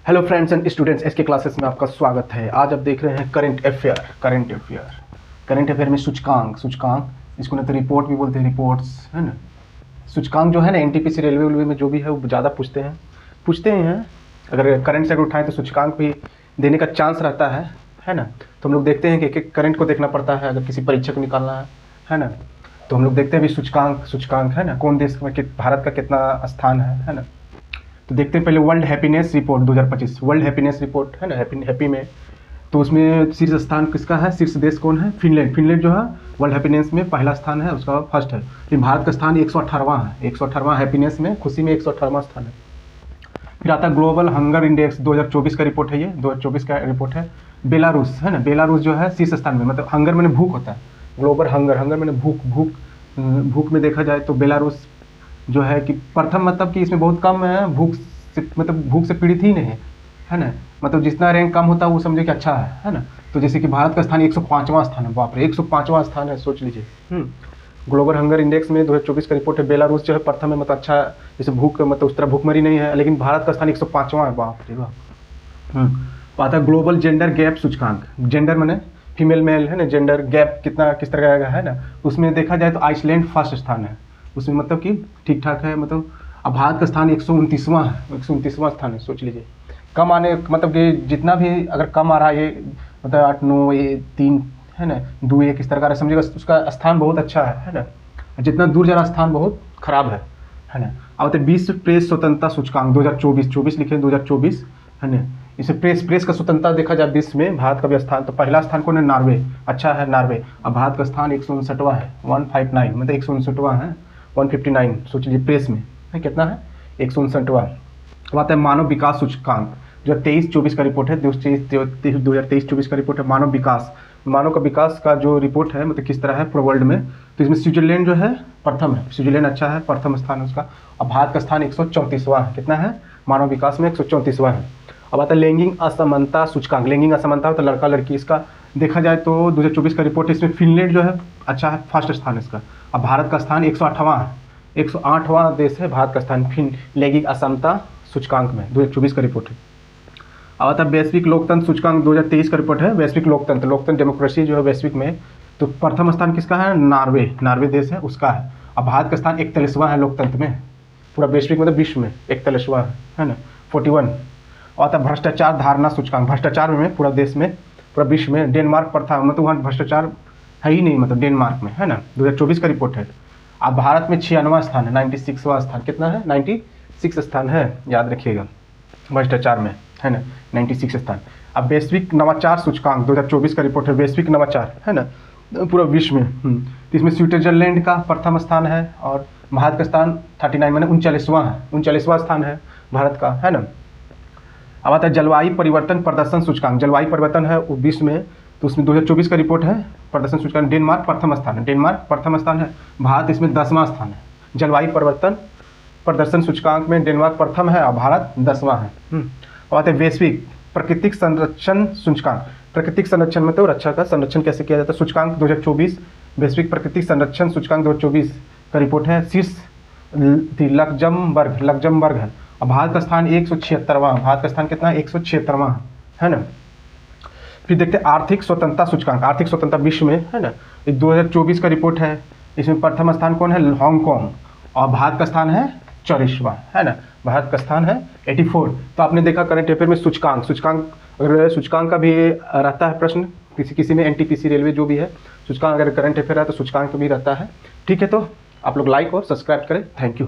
Hello friends and students, SK classes में आपका स्वागत है। आज आप देख रहे हैं करंट अफेयर में सूचकांक इसको ना तो रिपोर्ट भी बोलते हैं, रिपोर्ट्स है ना। सूचकांक जो है ना एनटीपीसी रेलवे में जो भी है वो ज़्यादा पूछते हैं। अगर करंट से उठाएं तो सूचकांक भी देने का चांस रहता है ना। तो हम लोग देखते हैं कि एक करंट को देखना पड़ता है अगर किसी परीक्षा को निकालना है ना। तो हम लोग देखते हैं भी सूचकांक है ना, कौन देश में भारत का कितना स्थान है ना। तो देखते हैं पहले world happiness report 2025, world happiness report है ना, हैप्पी में। तो उसमें शीर्ष स्थान किसका है, शीर्ष देश कौन है, फिनलैंड जो है वर्ल्ड हैप्पीनेस में पहला स्थान है, उसका फर्स्ट है। लेकिन भारत का स्थान 118वां है, 118वां हैप्पीनेस में, खुशी में 118वां स्थान है। फिर आता है ग्लोबल हंगर इंडेक्स 2024 का रिपोर्ट है, ये 2024 का रिपोर्ट है। बेलारूस है ना, बेलारूस जो है शीर्ष स्थान में, मतलब हंगर मैंने भूख होता है, ग्लोबल हंगर मैंने भूख में देखा जाए तो बेलारूस जो है कि प्रथम, मतलब कि इसमें बहुत कम है, भूख से पीड़ित ही नहीं है ना। मतलब जितना रैंक कम होता है वो समझे कि अच्छा है ना। तो जैसे कि भारत का स्थान 105वां स्थान है, बाप रे 105वां स्थान है, सोच लीजिए। ग्लोबल हंगर इंडेक्स में 2024 का रिपोर्ट है। बेलारूस जो है प्रथम है, मतलब अच्छा, जैसे भूख मतलब उस तरह भूखमरी नहीं है, लेकिन भारत का स्थान 105वां है, बाप रे बाप। आता है ग्लोबल जेंडर गैप सूचकांक, जेंडर मैंने फीमेल मेल है ना, जेंडर गैप कितना किस तरह का है ना। उसमें देखा जाए तो आइसलैंड फर्स्ट स्थान है उसमें, मतलब कि ठीक ठाक है। मतलब अब भारत का स्थान 129वां है, 129वां स्थान है, सोच लीजिए। कम आने मतलब कि जितना भी अगर कम आ रहा है ये, मतलब 8 9 ये 3 है ना, 2 1 इस तरह का समझिएगा, उसका स्थान बहुत अच्छा है ना। जितना दूर जा रहा स्थान बहुत खराब है ना। अब विश्व प्रेस स्वतंत्रता सूचकांक 2024 लिखे 2024 है ना। इसे प्रेस का स्वतंत्रता देखा जाए विश्व में, भारत का भी स्थान, तो पहला स्थान कौन है, नॉर्वे, अच्छा है नॉर्वे। अब भारत का स्थान 159वां है, 159 मतलब 159वां है, 159 सोच लीजिए प्रेस में है, कितना है 159वां। अब आता है मानव विकास सूचकांक जो 23-24 का रिपोर्ट है, 2023-24 का रिपोर्ट है। मानव का विकास का जो रिपोर्ट है, मतलब किस तरह है पूरे वर्ल्ड में। तो इसमें स्विट्जरलैंड जो है प्रथम है, स्विट्जरलैंड अच्छा है, प्रथम स्थान है उसका। अब भारत का स्थान 134वां है, कितना है मानव विकास में 134वां है। अब आता है लैंगिक असमानता सूचकांक, लैंगिक असमानता हो तो लड़का लड़की, इसका देखा जाए तो 2024 का रिपोर्ट है। इसमें फिनलैंड जो है अच्छा है, फर्स्ट स्थान है इसका। अब भारत का स्थान 108वां है, 108वां देश है भारत का स्थान लैंगिक असमानता सूचकांक में, 2024 का रिपोर्ट है। अब आता है वैश्विक लोकतंत्र सूचकांक 2023 का रिपोर्ट है। वैश्विक लोकतंत्र डेमोक्रेसी जो है वैश्विक में, तो प्रथम स्थान किसका है, नॉर्वे देश है उसका है। अब भारत का स्थान 41वां है लोकतंत्र में, पूरा वैश्विक मतलब विश्व में 41वां है ना, 41। और आता है भ्रष्टाचार धारणा सूचकांक, भ्रष्टाचार में पूरा देश में, पूरा विश्व में डेनमार्क प्रथम, मतलब वहाँ भ्रष्टाचार है ही नहीं, मतलब डेनमार्क में है ना, 2024 का रिपोर्ट है। अब भारत में 96वां स्थान है, 96वां स्थान, कितना है 96 स्थान है, याद रखिएगा भ्रष्टाचार में है ना, 96 स्थान। अब वैश्विक नवाचार सूचकांक 2024 का रिपोर्ट है, वैश्विक नवाचार है ना पूरा विश्व में। तो इसमें स्विट्जरलैंड का प्रथम स्थान है और भारत का स्थान 39 मैंने 39वां स्थान है भारत का है ना। अब आता है जलवायु परिवर्तन प्रदर्शन सूचकांक, जलवायु परिवर्तन है विश्व में, तो उसमें 2024 का रिपोर्ट है प्रदर्शन सूचकांक। डेनमार्क प्रथम स्थान है, भारत इसमें 10वां स्थान है। जलवायु परिवर्तन प्रदर्शन सूचकांक में डेनमार्क प्रथम है और भारत 10वां है। और आते हैं वैश्विक प्राकृतिक संरक्षण सूचकांक, प्राकृतिक संरक्षण में तो रक्षा का संरक्षण कैसे किया जाता है, सूचकांक 2024, वैश्विक प्राकृतिक संरक्षण सूचकांक 2024 का रिपोर्ट है। शीर्ष लग्जमबर्ग है। अब भारत का स्थान 176वां, भारत का स्थान कितना है 176वां है ना। फिर देखते हैं आर्थिक स्वतंत्रता सूचकांक, आर्थिक स्वतंत्रता विश्व में है ना, 2024 का रिपोर्ट है। इसमें प्रथम स्थान कौन है, हांगकांग, और भारत का स्थान है 44वां है ना, भारत का स्थान है 84। तो आपने देखा करंट अफेयर में सूचकांक अगर सूचकांक का भी रहता है प्रश्न, किसी में एनटीपीसी रेलवे जो भी है सूचकांक, अगर करंट अफेयर है तो सूचकांक भी रहता है। ठीक है, तो आप लोग लाइक और सब्सक्राइब करें, थैंक यू।